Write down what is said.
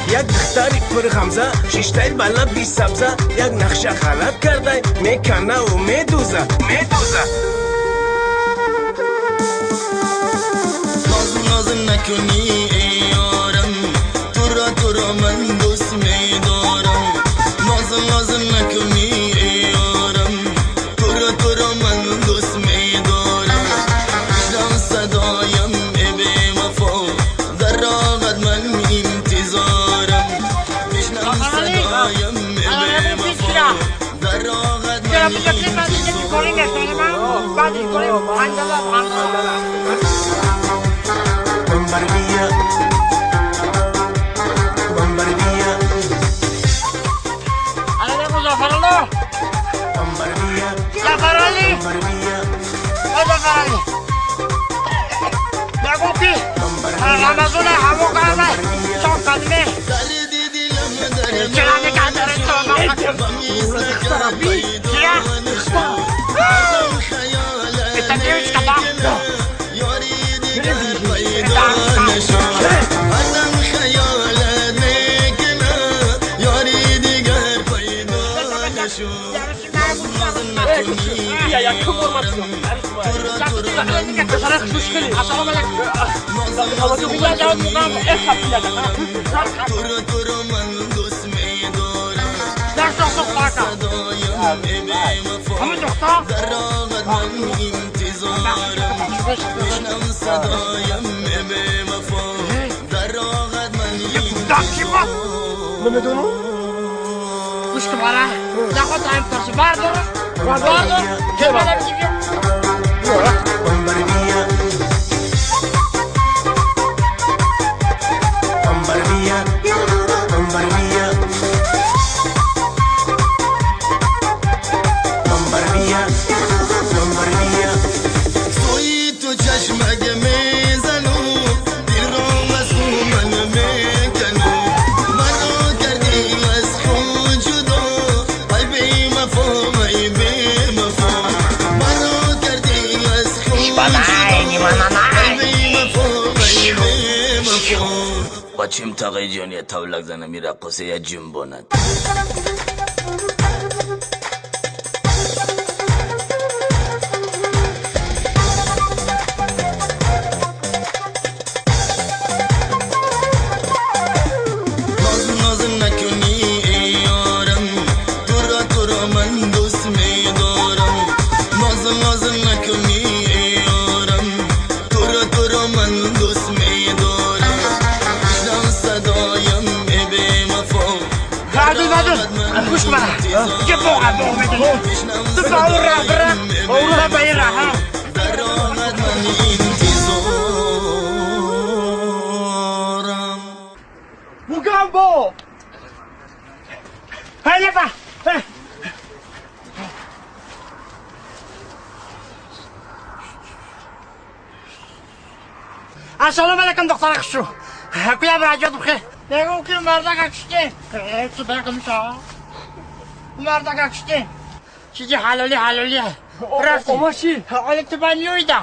یک دختری پر غمزه شیشتای بالا بی سبزه یک نقشه خلط کرده میکنه و میدوزه ناز نکنی ای یارم تو را من دوست میدارم ناز نکنی ای یارم تو را من دوست میدارم بشنو صدایم ای بی وفا در راحت من انتظارم بشنو صدایم ای بی وفا در راحت من گوش کن باره نخواد تایم ترسی بردار که بادم جیبیم بچیم تقی جانی تولک زنه میره قصه یا جنباند ناز نکنی ای یارم تو را من دوست میدارم ناز نکنی ای یارم تو را من دوست میدارم بشنو صدایم ای بی وفا گوش کن باره دیگه باقا میدونی تو باور را بایر ها در راحت من انتظارم Mugambo! Hey, lepa! Hey! السلام علیکم دختر خشو کویا براجات بخیر نگو که مردک کشتی تو برکم شا مردک کشتی چیزی حلالی رفتی ماشی حالت بانیویده